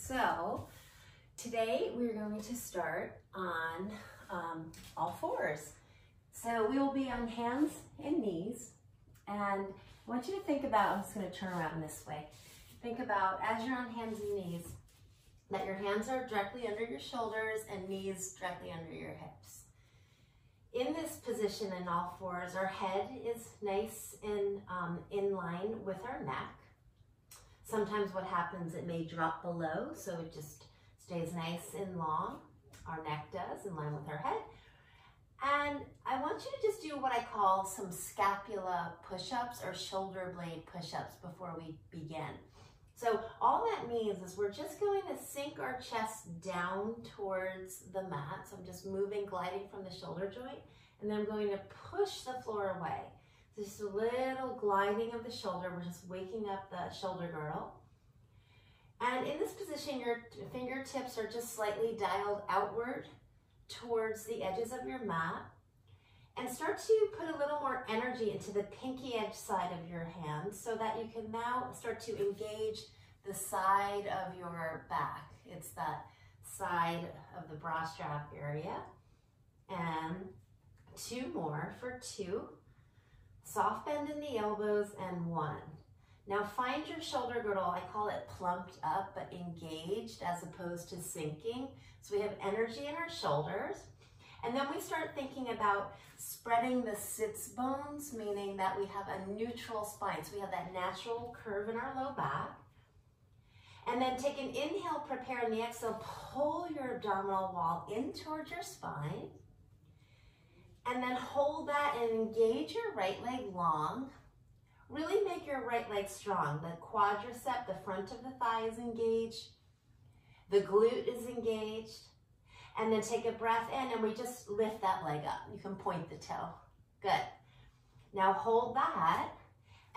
So today we're going to start on all fours. So we will be on hands and knees, and I want you to think about, I'm just going to turn around this way. Think about, as you're on hands and knees, that your hands are directly under your shoulders and knees directly under your hips. In this position in all fours, our head is nice and in line with our neck. Sometimes what happens, it may drop below, so it just stays nice and long. Our neck does, in line with our head. And I want you to just do what I call some scapula push-ups or shoulder blade push-ups before we begin. So all that means is we're just going to sink our chest down towards the mat. So I'm just moving, gliding from the shoulder joint, and then I'm going to push the floor away. So just a little gliding of the shoulder. We're just waking up the shoulder girdle. And in this position, your fingertips are just slightly dialed outward towards the edges of your mat. And start to put a little more energy into the pinky edge side of your hand so that you can now start to engage the side of your back. It's that side of the bra strap area. And two more for two. Soft bend in the elbows and one. Now find your shoulder girdle, I call it plumped up but engaged as opposed to sinking. So we have energy in our shoulders. And then we start thinking about spreading the sits bones, meaning that we have a neutral spine. So we have that natural curve in our low back. And then take an inhale, prepare, and the exhale, pull your abdominal wall in towards your spine. And then hold that and engage your right leg long. Really make your right leg strong. The quadricep, the front of the thigh is engaged. The glute is engaged. And then take a breath in and we just lift that leg up. You can point the toe. Good. Now hold that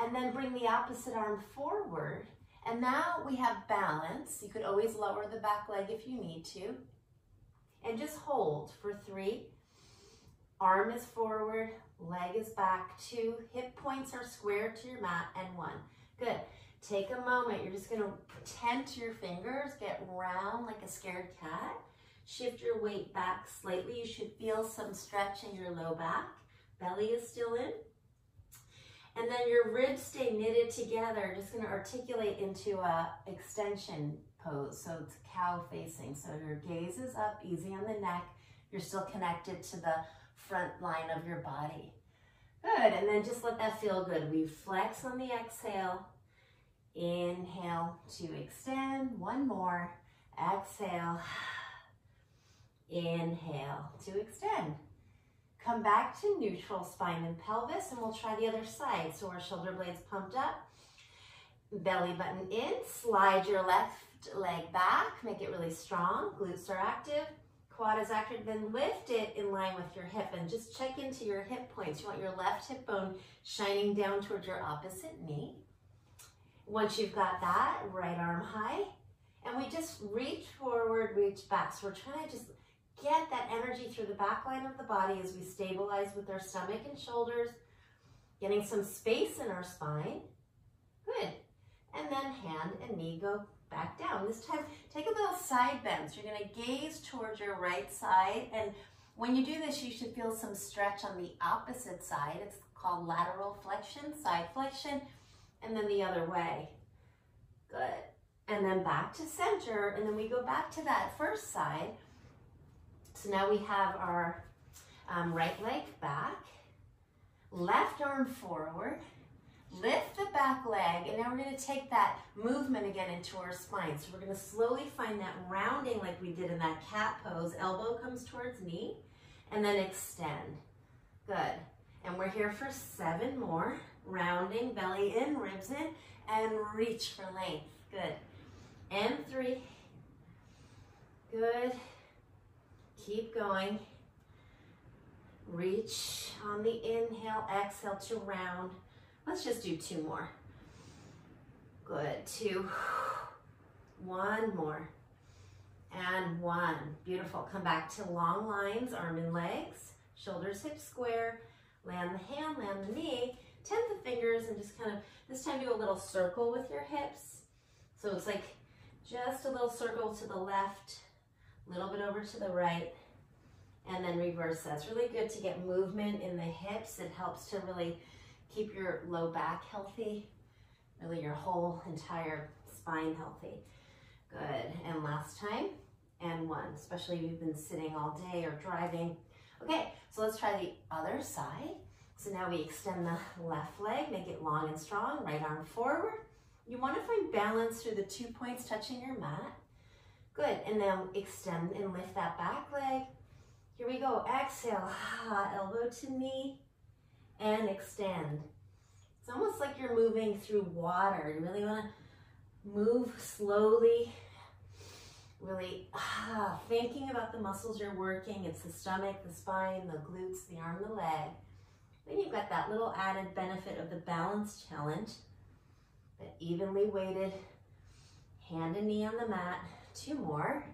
and then bring the opposite arm forward. And now we have balance. You could always lower the back leg if you need to. And just hold for 3. Arm is forward, leg is back. 2, hip points are square to your mat, and 1. Good. Take a moment. You're just going to tent your fingers, get round like a scared cat. Shift your weight back slightly. You should feel some stretch in your low back. Belly is still in. And then your ribs stay knitted together. Just going to articulate into a extension pose. So it's cow facing. So your gaze is up, easy on the neck. You're still connected to the front line of your body. Good. And then just let that feel good. We flex on the exhale. Inhale to extend. One more. Exhale. Inhale to extend. Come back to neutral spine and pelvis, and we'll try the other side. So our shoulder blades pumped up, belly button in, slide your left leg back, make it really strong. Glutes are active, quad is active, then lift it in line with your hip and just check into your hip points. You want your left hip bone shining down towards your opposite knee. Once you've got that, right arm high, and we just reach forward, reach back. So we're trying to just get that energy through the back line of the body as we stabilize with our stomach and shoulders, getting some space in our spine. Good. And then hand and knee go back down. This time, take a little side bend. So you're going to gaze towards your right side. And when you do this, you should feel some stretch on the opposite side. It's called lateral flexion, side flexion, and then the other way. Good. And then back to center. And then we go back to that first side. So now we have our right leg back, left arm forward, lift the back leg, and now we're going to take that movement again into our spine. So we're going to slowly find that rounding like we did in that cat pose. Elbow comes towards knee, and then extend. Good. And we're here for 7 more. Rounding, belly in, ribs in, and reach for length. Good. And 3. Good. Keep going. Reach on the inhale, exhale to round. Let's just do 2 more. Good. 2. 1 more. And 1. Beautiful. Come back to long lines, arm and legs, shoulders, hips square. Land the hand, land the knee. Tent the fingers and just kind of, this time do a little circle with your hips. So it's like Just a little circle to the left, a little bit over to the right, and then reverse that. It's really good to get movement in the hips. It helps to really keep your low back healthy, really your whole entire spine healthy. Good, and last time, and one, especially if you've been sitting all day or driving. Okay, so let's try the other side. So now we extend the left leg, make it long and strong, right arm forward. You want to find balance through the 2 points touching your mat. Good, and now extend and lift that back leg. Here we go, exhale, elbow to knee, and extend. It's almost like you're moving through water. You really want to move slowly, really thinking about the muscles you're working. It's the stomach, the spine, the glutes, the arm, the leg. Then you've got that little added benefit of the balance challenge, that evenly weighted, hand and knee on the mat. 2 more,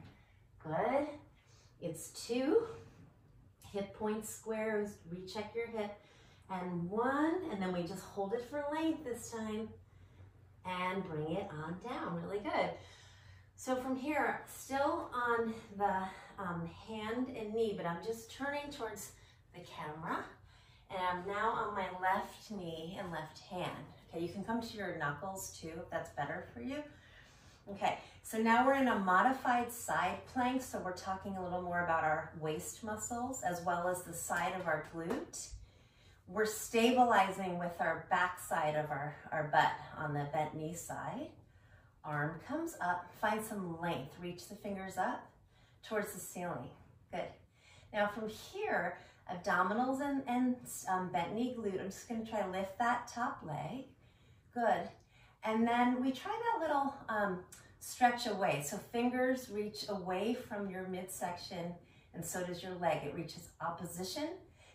good. It's 2, hip point squares, recheck your hip, and 1, and then we just hold it for length this time, and bring it on down, really good. So from here, still on the hand and knee, but I'm just turning towards the camera, and I'm now on my left knee and left hand. Okay, you can come to your knuckles too, if that's better for you. Okay, so now we're in a modified side plank, so we're talking a little more about our waist muscles as well as the side of our glute. We're stabilizing with our back side of our butt on the bent knee side. Arm comes up, find some length, reach the fingers up towards the ceiling. Good. Now from here, abdominals and bent knee glute, I'm just gonna try to lift that top leg. Good. And then we try that little stretch away. So fingers reach away from your midsection, and so does your leg. It reaches opposition.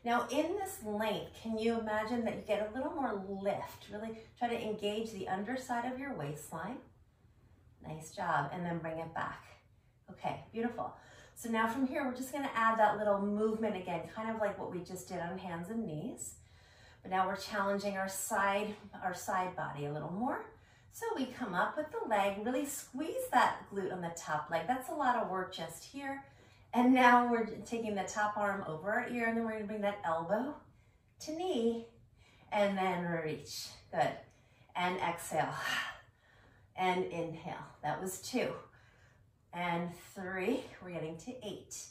Now in this length, can you imagine that you get a little more lift? Really try to engage the underside of your waistline. Nice job, and then bring it back. Okay, beautiful. So now from here, we're just gonna add that little movement again, kind of like what we just did on hands and knees. But now we're challenging our side body a little more. So we come up with the leg, really squeeze that glute on the top leg. That's a lot of work just here. And now we're taking the top arm over our ear, and then we're gonna bring that elbow to knee, and then reach. Good. And exhale. And inhale. That was 2. And 3. We're getting to 8.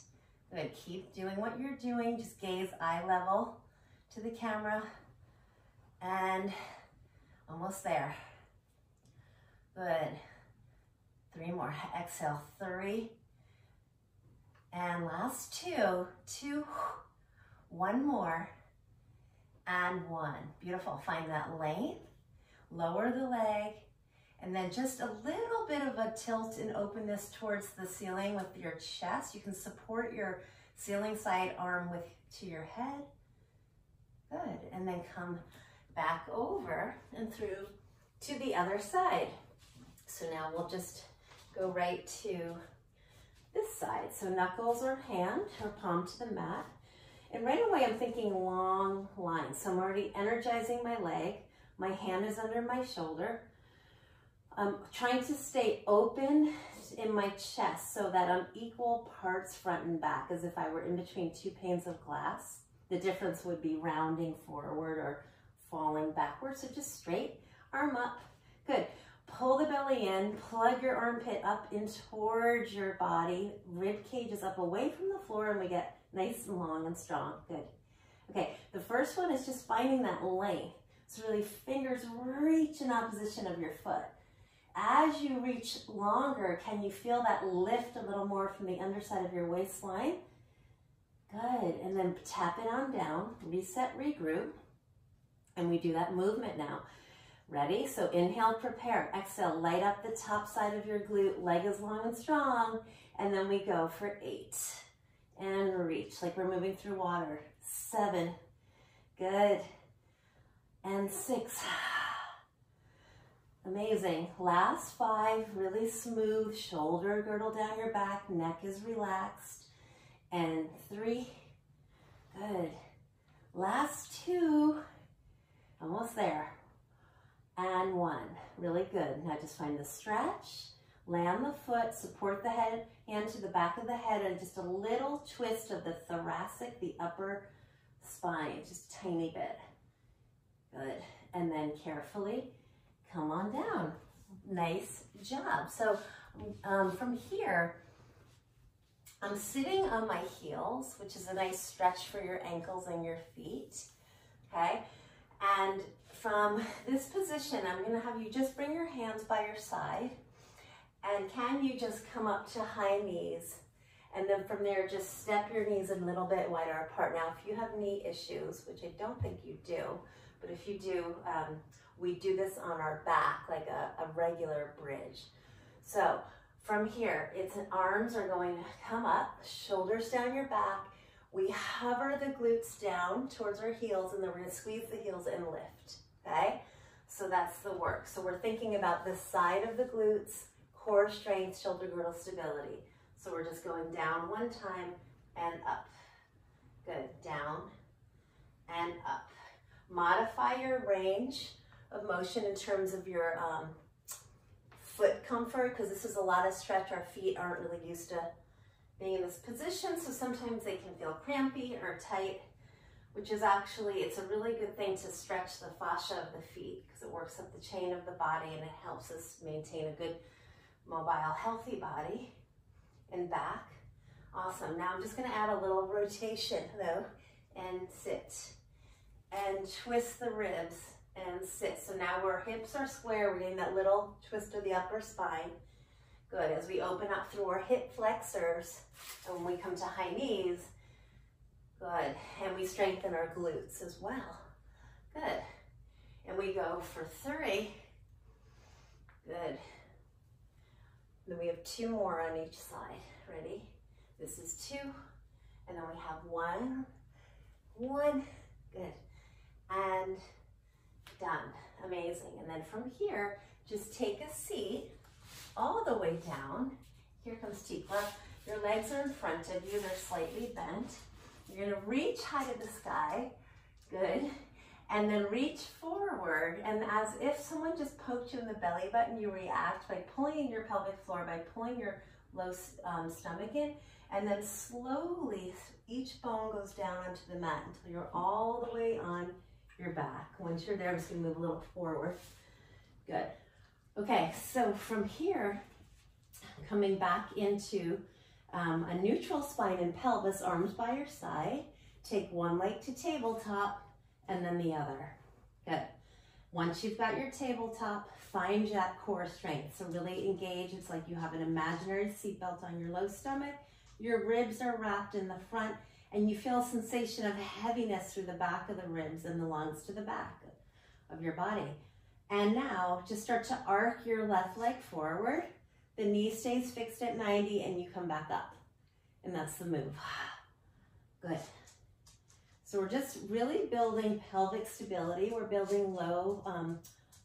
Good. Keep doing what you're doing. Just gaze eye level to the camera. And almost there. Good. 3 more. Exhale. 3. And last 2. 2. 1 more. And 1. Beautiful. Find that length. Lower the leg. And then just a little bit of a tilt and openness towards the ceiling with your chest. You can support your ceiling side arm to your head. Good. And then come back over and through to the other side. So now we'll just go right to this side. So knuckles or hand or palm to the mat. And right away I'm thinking long lines. So I'm already energizing my leg. My hand is under my shoulder. I'm trying to stay open in my chest so that I'm equal parts front and back, as if I were in between 2 panes of glass. The difference would be rounding forward or falling backwards. So just straight, arm up. Good. Pull the belly in, plug your armpit up in towards your body. Rib cage is up away from the floor, and we get nice and long and strong. Good. Okay, the first one is just finding that length. So really fingers reach in opposition of your foot. As you reach longer, can you feel that lift a little more from the underside of your waistline? Good, and then tap it on down, reset, regroup, and we do that movement now. Ready? So inhale, prepare. Exhale, light up the top side of your glute, leg is long and strong, and then we go for 8. And reach, like we're moving through water. 7, good, and 6. Amazing. Last 5, really smooth, shoulder girdle down your back, neck is relaxed. And 3, good. Last 2, almost there. And 1, really good. Now just find the stretch, Land the foot, support the hand to the back of the head, and just a little twist of the thoracic, the upper spine, just a tiny bit. Good. And then carefully come on down. Nice job. So from here, I'm sitting on my heels, which is a nice stretch for your ankles and your feet. Okay. And from this position, I'm going to have you just bring your hands by your side. And can you just come up to high knees? And then from there, just step your knees a little bit wider apart. Now, if you have knee issues, which I don't think you do, but if you do, we do this on our back, like a regular bridge. So from here, arms are going to come up, shoulders down your back. We hover the glutes down towards our heels, and then we're going to squeeze the heels and lift, okay? So that's the work. So we're thinking about the side of the glutes, core strength, shoulder girdle stability. So we're just going down one time and up. Good, down and up. Modify your range of motion in terms of your foot comfort, because this is a lot of stretch. Our feet aren't really used to being in this position, so sometimes they can feel crampy or tight, which is actually, it's a really good thing to stretch the fascia of the feet because it works up the chain of the body and it helps us maintain a good mobile, healthy body and back. Awesome. Now I'm just going to add a little rotation though, and sit and twist the ribs and sit. So now our hips are square. We're getting that little twist of the upper spine. Good. As we open up through our hip flexors and when we come to high knees, good. And we strengthen our glutes as well. Good. And we go for 3. Good. Then we have 2 more on each side. Ready? This is 2. And then we have 1. Good. And done. Amazing. And then from here, just take a seat all the way down. Here comes Tikva. Your legs are in front of you. They're slightly bent. You're going to reach high to the sky. Good. And then reach forward. And as if someone just poked you in the belly button, you react by pulling your pelvic floor, by pulling your low stomach in. And then slowly, each bone goes down onto the mat until you're all the way on your back. Once you're there, I'm just going to move a little forward. Good. Okay, so from here, coming back into a neutral spine and pelvis, arms by your side. Take one leg to tabletop and then the other. Good. Once you've got your tabletop, find that core strength. So really engage. It's like you have an imaginary seatbelt on your low stomach. Your ribs are wrapped in the front and you feel a sensation of heaviness through the back of the ribs and the lungs to the back of your body. And now just start to arc your left leg forward. The knee stays fixed at 90 and you come back up. And that's the move. Good. So we're just really building pelvic stability. We're building low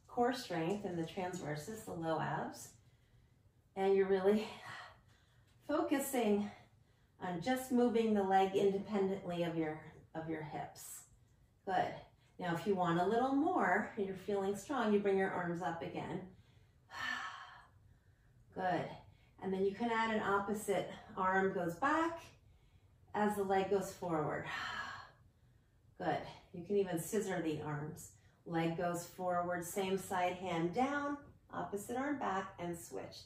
core strength in the transversus, the low abs. And you're really focusing on just moving the leg independently of your hips. Good. Now, if you want a little more, and you're feeling strong, you bring your arms up again. Good. And then you can add an opposite arm goes back as the leg goes forward. Good. You can even scissor the arms. Leg goes forward, same side, hand down, opposite arm back, and switch.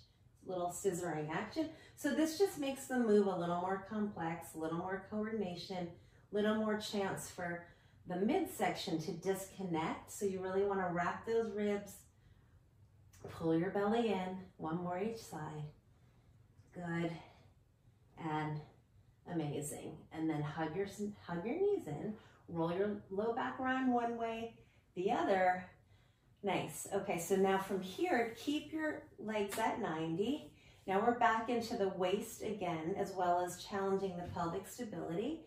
Little scissoring action. So this just makes the move a little more complex, a little more coordination, a little more chance for the midsection to disconnect. So you really want to wrap those ribs, pull your belly in, one more each side. Good. And amazing. And then hug your knees in, roll your low back around one way, the other. Nice. Okay, so now from here, keep your legs at 90. Now we're back into the waist again, as well as challenging the pelvic stability.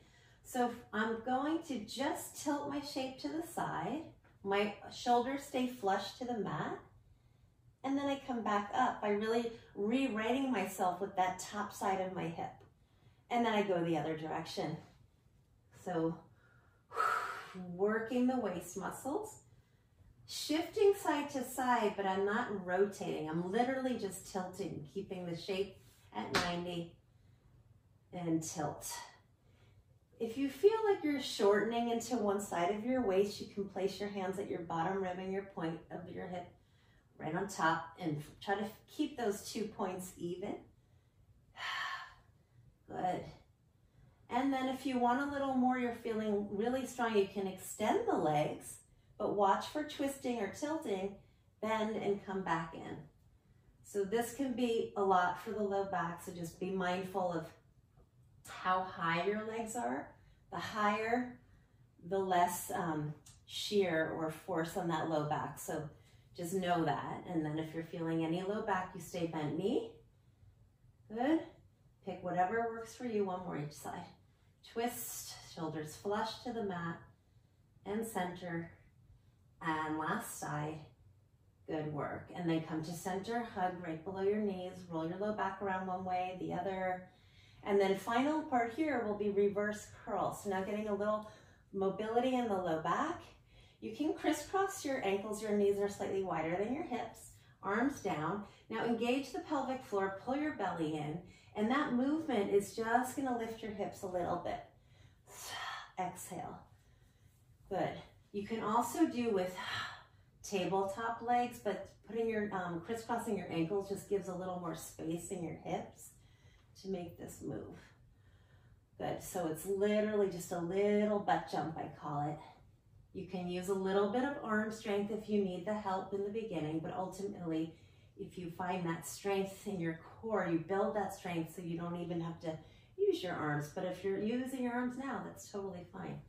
So I'm going to just tilt my shape to the side. My shoulders stay flush to the mat. And then I come back up by really re-righting myself with that top side of my hip. And then I go the other direction. So working the waist muscles. shifting side to side, but I'm not rotating. I'm literally just tilting, keeping the shape at 90 and tilt. If you feel like you're shortening into one side of your waist, you can place your hands at your bottom rib and your point of your hip right on top and try to keep those 2 points even. Good. And then if you want a little more, you're feeling really strong, you can extend the legs, but watch for twisting or tilting, bend and come back in. So this can be a lot for the low back, so just be mindful of how high your legs are. The higher, the less shear or force on that low back. So just know that. And then if you're feeling any low back, you stay bent knee. Good. Pick whatever works for you, one more each side. Twist, shoulders flush to the mat and center. And last side. Good work. And then come to center, hug right below your knees, roll your low back around one way, the other. And then final part here will be reverse curl. So now getting a little mobility in the low back. You can crisscross your ankles, your knees are slightly wider than your hips, arms down. Now engage the pelvic floor, pull your belly in, and that movement is just gonna lift your hips a little bit. Exhale. Good. You can also do with tabletop legs, but putting your, crisscrossing your ankles just gives a little more space in your hips to make this move. Good, so it's literally just a little butt jump, I call it. You can use a little bit of arm strength if you need the help in the beginning, but ultimately, if you find that strength in your core, you build that strength so you don't even have to use your arms. But if you're using your arms now, that's totally fine.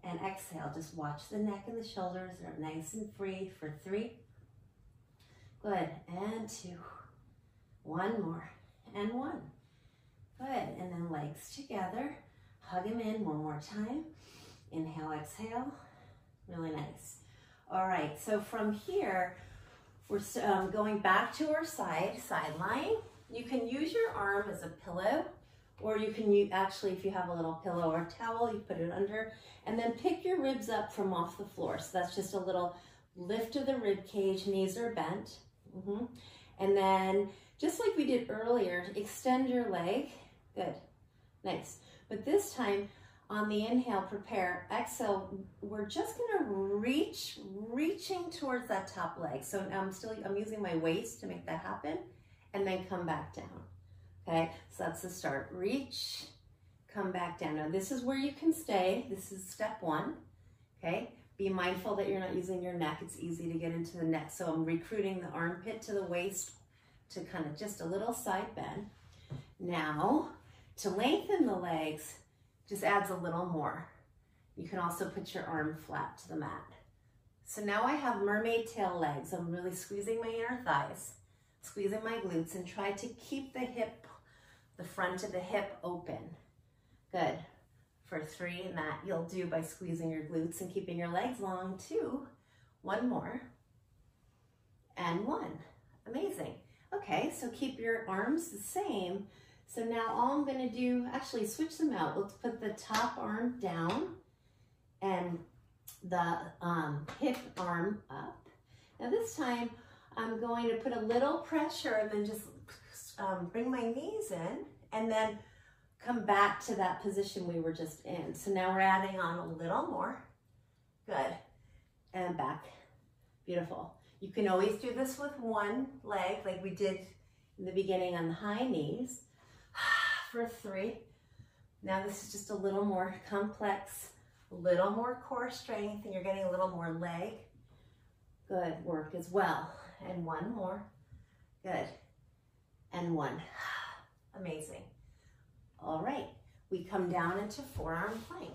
And exhale, just watch the neck and the shoulders are nice and free for 3. Good, and 2. 1 more, and 1. Good, and then legs together. Hug them in one more time. Inhale, exhale. Really nice. All right, so from here, we're going back to our side lying. You can use your arm as a pillow, or you can use, actually, if you have a little pillow or towel, you put it under, and then pick your ribs up from off the floor. So that's just a little lift of the rib cage, knees are bent. And then, just like we did earlier, extend your leg. Good, nice. But this time, on the inhale, prepare, exhale, we're just gonna reaching towards that top leg. So I'm using my waist to make that happen, and then come back down. Okay, so that's the start. Reach, come back down. Now this is where you can stay. This is step 1, okay? Be mindful that you're not using your neck. It's easy to get into the neck. So I'm recruiting the armpit to the waist to kind of just a little side bend. Now, to lengthen the legs, just adds a little more. You can also put your arm flat to the mat. So now I have mermaid tail legs. I'm really squeezing my inner thighs, squeezing my glutes, and try to keep the hip, the front of the hip open. Good. For 3, and that you'll do by squeezing your glutes and keeping your legs long. 2, 1 more, and 1. Amazing. Okay, so keep your arms the same. So now all I'm gonna do, actually switch them out. Let's put the top arm down and the hip arm up. Now this time I'm going to put a little pressure and then just bring my knees in and then come back to that position we were just in. So now we're adding on a little more. Good. And back. Beautiful. You can always do this with one leg like we did in the beginning on the high knees. For 3. Now this is just a little more complex, a little more core strength, and you're getting a little more leg. Good work as well. And 1 more. Good. And 1. Amazing. All right. We come down into forearm plank.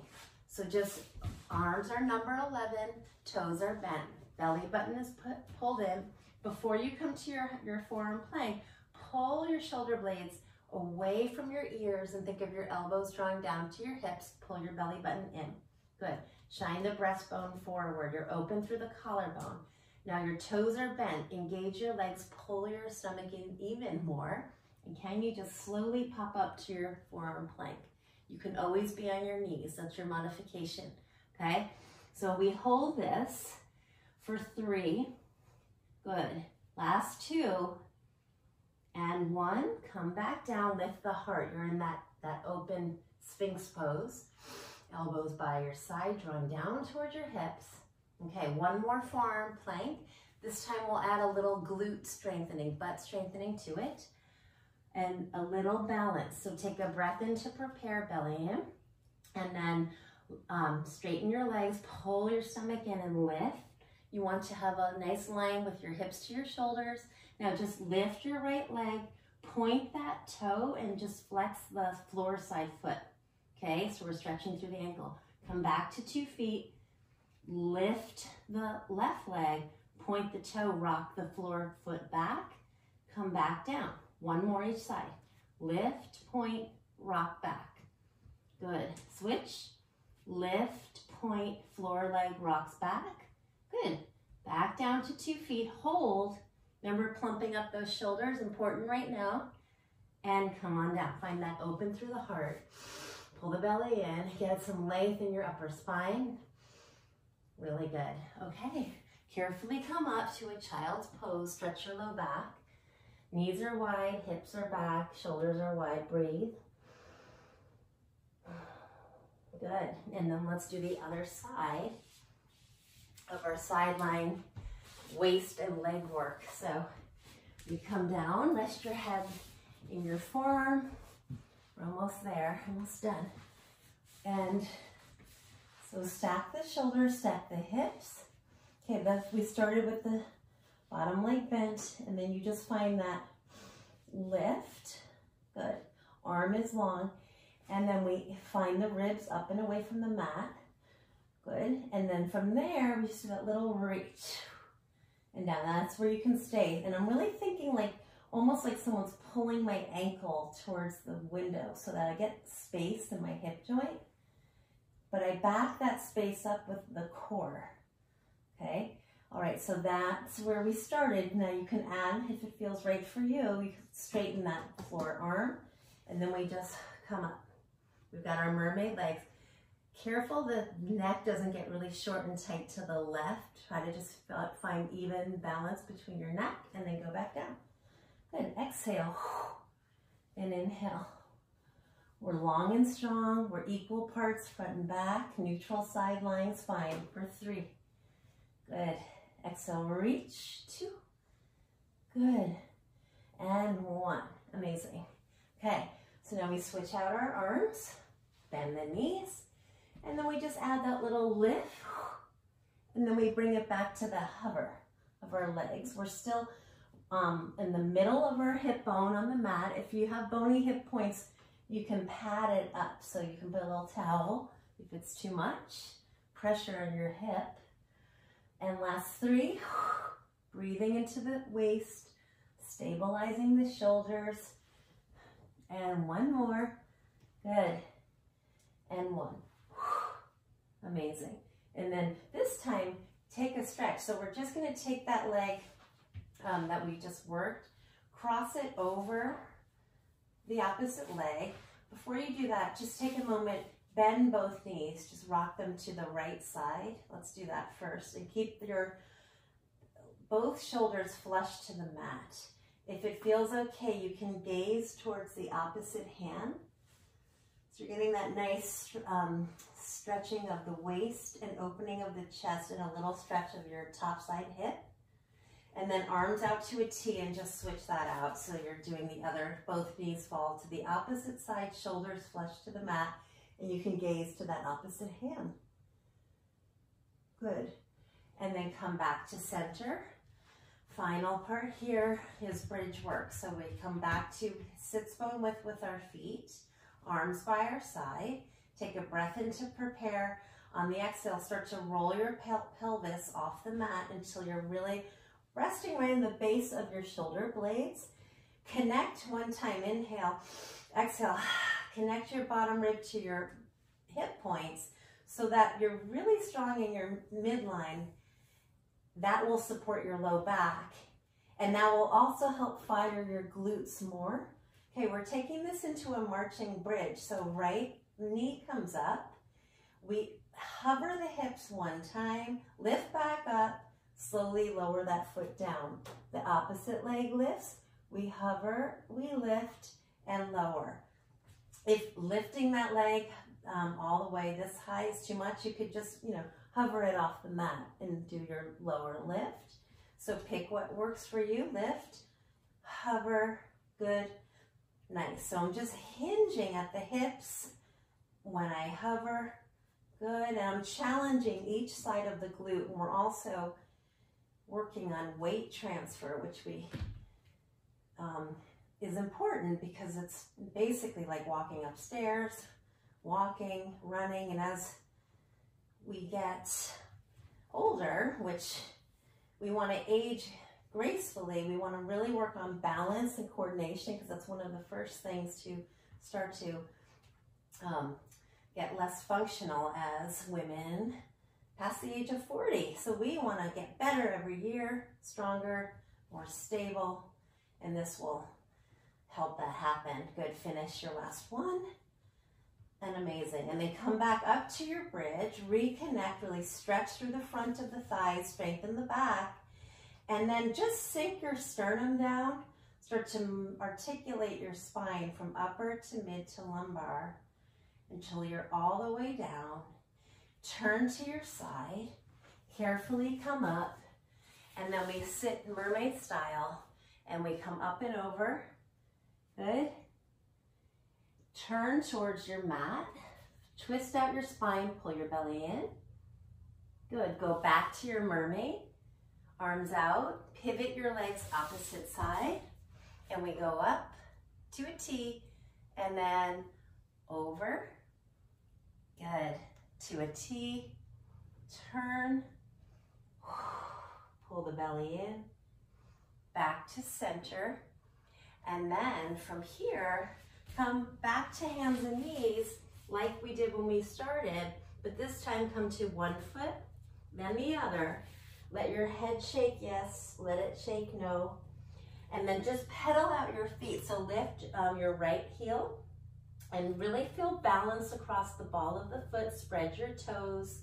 So just arms are number 11, toes are bent, belly button is pulled in. Before you come to your forearm plank, pull your shoulder blades away from your ears and think of your elbows drawing down to your hips. Pull your belly button in. Good. Shine the breastbone forward. You're open through the collarbone. Now your toes are bent. Engage your legs. Pull your stomach in even more. And can you just slowly pop up to your forearm plank? You can always be on your knees. That's your modification. Okay? So we hold this for 3. Good. Last 2. And 1. Come back down, lift the heart. You're in that open Sphinx pose. Elbows by your side, drawing down towards your hips. Okay, 1 more forearm plank. This time we'll add a little glute strengthening, butt strengthening to it. And a little balance. So take a breath in to prepare, belly in. And then straighten your legs, pull your stomach in and lift. You want to have a nice line with your hips to your shoulders. Now just lift your right leg, point that toe, and just flex the floor side foot. Okay, so we're stretching through the ankle. Come back to 2 feet, lift the left leg, point the toe, rock the floor foot back, come back down. 1 more each side. Lift, point, rock back. Good. Switch. Lift, point, floor leg rocks back. Good. Back down to 2 feet. Hold. Remember plumping up those shoulders, important right now. And come on down. Find that open through the heart. Pull the belly in. Get some length in your upper spine. Really good. Okay. Carefully come up to a child's pose. Stretch your low back. Knees are wide, hips are back, shoulders are wide. Breathe. Good. And then let's do the other side of our sideline waist and leg work. So you come down, rest your head in your forearm. We're almost there, almost done. And so stack the shoulders, stack the hips. Okay, we started with the bottom leg bent, and then you just find that lift. Good. Arm is long. And then we find the ribs up and away from the mat. Good. And then from there, we just do that little reach. And down. That's where you can stay. And I'm really thinking like, almost like someone's pulling my ankle towards the window so that I get space in my hip joint. But I back that space up with the core. Okay. All right, so that's where we started. Now you can add, if it feels right for you, you can straighten that forearm, and then we just come up. We've got our mermaid legs. Careful the neck doesn't get really short and tight to the left. Try to just find even balance between your neck, and then go back down. Good, exhale, and inhale. We're long and strong. We're equal parts, front and back, neutral side lying spine for 3. Good. Exhale, reach. 2. Good. And 1. Amazing. Okay, so now we switch out our arms, bend the knees, and then we just add that little lift, and then we bring it back to the hover of our legs. We're still in the middle of our hip bone on the mat. If you have bony hip points, you can pad it up. So you can put a little towel if it's too much pressure on your hip. And last 3, breathing into the waist, stabilizing the shoulders. And 1 more. Good. And 1. Amazing. And then this time, take a stretch. So we're just going to take that leg that we just worked, cross it over the opposite leg. Before you do that, just take a moment. Bend both knees, just rock them to the right side. Let's do that first. And keep your both shoulders flush to the mat. If it feels okay, you can gaze towards the opposite hand. So you're getting that nice stretching of the waist and opening of the chest and a little stretch of your top side hip. And then arms out to a T and just switch that out. So you're doing the other, both knees fall to the opposite side, shoulders flush to the mat. And you can gaze to that opposite hand. Good. And then come back to center. Final part here is bridge work. So we come back to sits bone width with our feet, arms by our side. Take a breath in to prepare. On the exhale, start to roll your pelvis off the mat until you're really resting right in the base of your shoulder blades. Connect 1 time. Inhale. Exhale. Connect your bottom rib to your hip points so that you're really strong in your midline. That will support your low back, and that will also help fire your glutes more. Okay, we're taking this into a marching bridge. So right knee comes up. We hover the hips 1 time, lift back up, Slowly lower that foot down. The opposite leg lifts, we hover, we lift, and lower. If lifting that leg all the way this high is too much, you could just, hover it off the mat and do your lower lift. So pick what works for you. Lift, hover, good, nice. So I'm just hinging at the hips when I hover, good. And I'm challenging each side of the glute. And we're also working on weight transfer, which is important because it's basically like walking upstairs, walking, running, and as we get older, which we want to age gracefully, we want to really work on balance and coordination, because that's one of the first things to start to get less functional as women past the age of 40. So we want to get better every year, stronger, more stable, and this will help that happen. Good, finish your last one. And amazing. And then come back up to your bridge, reconnect, really stretch through the front of the thighs, strengthen the back, and then just sink your sternum down. Start to articulate your spine from upper to mid to lumbar until you're all the way down. Turn to your side, carefully come up, and then we sit mermaid style, and we come up and over. Good. Turn towards your mat, twist out your spine, pull your belly in. Good, go back to your mermaid, arms out, pivot your legs opposite side, and we go up to a T, and then over, good, to a T, turn, pull the belly in, back to center, and then from here, come back to hands and knees like we did when we started, but this time come to one foot, then the other. Let your head shake yes, let it shake no, and then just pedal out your feet. So lift your right heel and really feel balance across the ball of the foot, spread your toes,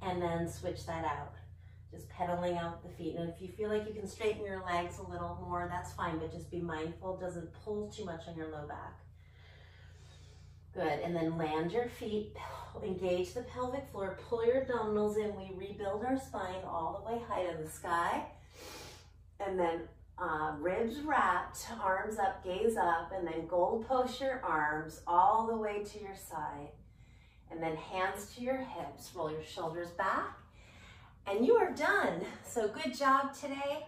and then switch that out. Just pedaling out the feet. And if you feel like you can straighten your legs a little more, that's fine, but just be mindful, doesn't pull too much on your low back. Good, and then land your feet, engage the pelvic floor, pull your abdominals in, we rebuild our spine all the way high to the sky, and then ribs wrapped, arms up, gaze up, and then gold post your arms all the way to your side, and then hands to your hips, roll your shoulders back, and you are done. So good job today.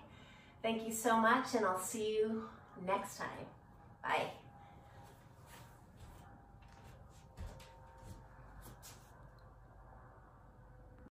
Thank you so much, and I'll see you next time. Bye.